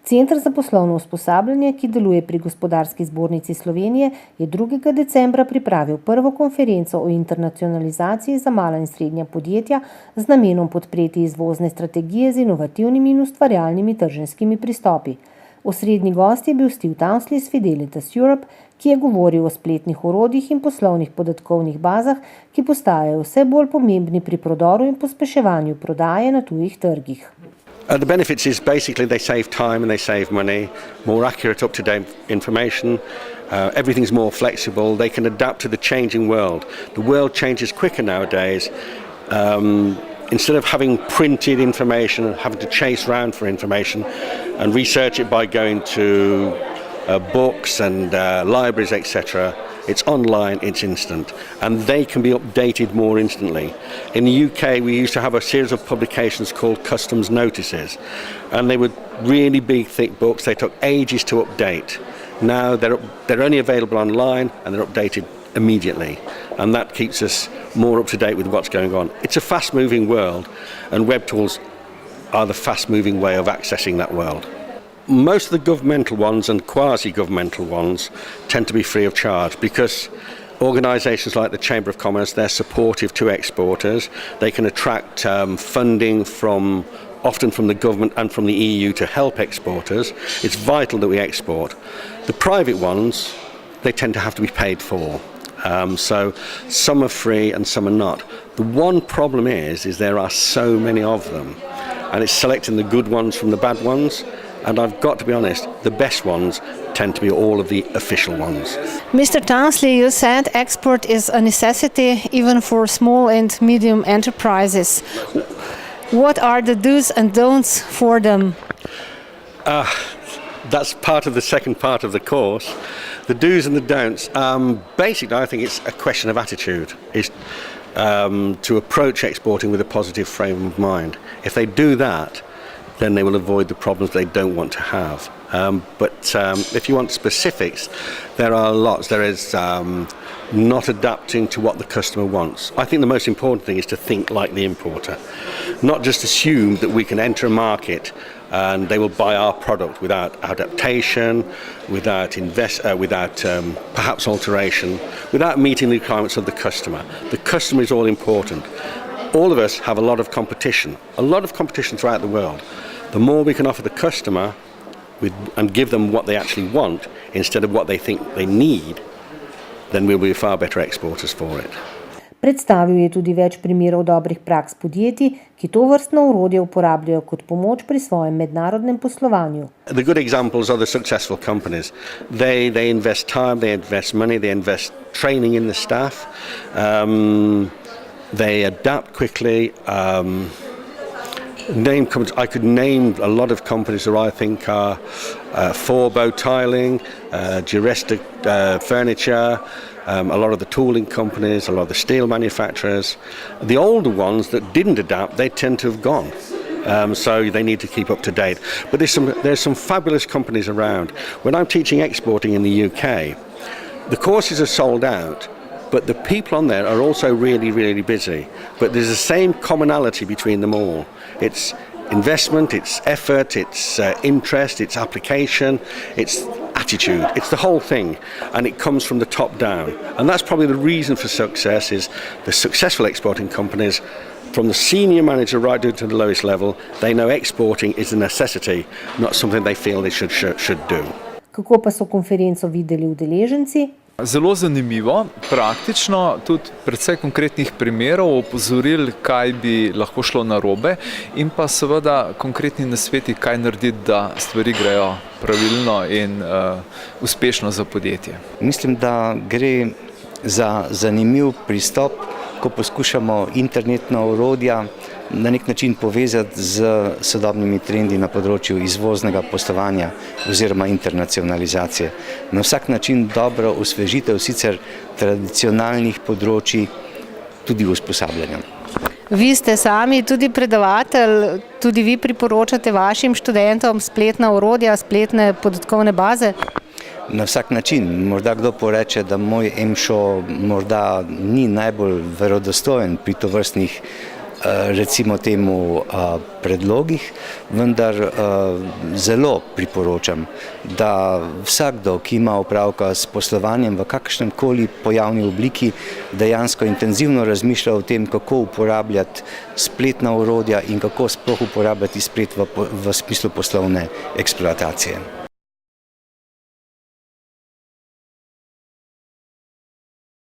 Center za poslovno usposabljanje, ki deluje pri Gospodarski zbornici Slovenije, je 2. decembra pripravil prvo konferenco o internacionalizaciji za mala in srednja podjetja z namenom podpreti izvozne strategije z inovativnimi in ustvarjalnimi trženjskimi pristopi. Osrednji gost je bil Steve Townsley iz FIDELITAS EUROPE, ki je govoril o spletnih orodjih in poslovnih podatkovnih bazah, ki postajajo vse bolj pomembni pri prodoru in pospeševanju prodaje na tujih trgih. The benefits is basically they save time and they save money, more accurate, up-to-date information, everything's more flexible, they can adapt to the changing world. The world changes quicker nowadays. Instead of having printed information and having to chase around for information and research it by going to books and libraries, etc., it's online, it's instant, and they can be updated more instantly. In the UK, we used to have a series of publications called customs notices, and they were really big, thick books. They took ages to update. Now they're only available online and they're updated immediately, and that keeps us more up to date with what's going on. It's a fast-moving world, and web tools are the fast-moving way of accessing that world. Most of the governmental ones and quasi-governmental ones tend to be free of charge because organisations like the Chamber of Commerce, they're supportive to exporters. They can attract funding often from the government and from the EU to help exporters. It's vital that we export. The private ones, they tend to have to be paid for. So some are free and some are not. The one problem is there are so many of them, and it's selecting the good ones from the bad ones. And I've got to be honest, the best ones tend to be all of the official ones. Mr. Townsley, you said export is a necessity even for small and medium enterprises. What are the do's and don'ts for them? That's part of the second part of the course. The do's and the don'ts. Basically, I think it's a question of attitude. It's to approach exporting with a positive frame of mind. If they do that, then they will avoid the problems they don't want to have. But if you want specifics, there are lots. There is not adapting to what the customer wants. I think the most important thing is to think like the importer, not just assume that we can enter a market and they will buy our product without adaptation, without perhaps alteration, without meeting the requirements of the customer. The customer is all important. All of us have a lot of competition throughout the world. The more we can offer the customer and give them what they actually want instead of what they think they need, then we'll be far better exporters for it. Predstavil je tudi več primerov dobrih praks podjetij, ki tovrstno orodje uporabljajo kot pomoč pri svojem mednarodnem poslovanju. The good examples are the successful companies. They invest time, they invest money, they invest training in the staff. They adapt quickly. I could name a lot of companies that I think are Forbo Tiling, Juresta Furniture, a lot of the tooling companies, a lot of the steel manufacturers. The older ones that didn't adapt, they tend to have gone. So they need to keep up to date. But there's some fabulous companies around. When I'm teaching exporting in the UK, the courses are sold out, but the people on there are also really, really busy. But there's the same commonality between them all. It's investment, it's effort, it's interest, it's application, it's attitude. It's the whole thing, and it comes from the top down. And that's probably the reason for success is the successful exporting companies, from the senior manager right down to the lowest level, they know exporting is a necessity, not something they feel they should do. Kako pa so konferenco videli udeleženci? Zelo zanimivo, praktično, tudi precej konkretnih primerov, opozoril, kaj bi lahko šlo narobe, in pa seveda konkretni nasveti, kaj narediti, da stvari grejo pravilno in uspešno za podjetje. Mislim, da gre za zanimiv pristop, ko poskušamo internetna orodja na nek način povezati z sodobnimi trendi na področju izvoznega poslovanja oziroma internacionalizacije. Na vsak način dobro osvežitev sicer tradicionalnih področji tudi usposabljanja. Vi ste sami tudi predavatelj, tudi vi priporočate vašim študentom spletna orodja, spletne podatkovne baze? Na vsak način. Morda kdo poreče, da moj EMŠO morda ni najbolj verodostojen pri tovrstnih recimo temu predlogih, vendar zelo priporočam, da vsakdo, ki ima opravka s poslovanjem v kakršnem koli pojavni obliki, dejansko intenzivno razmišlja o tem, kako uporabljati spletna orodja in kako sploh uporabljati splet v smislu poslovne eksploatacije.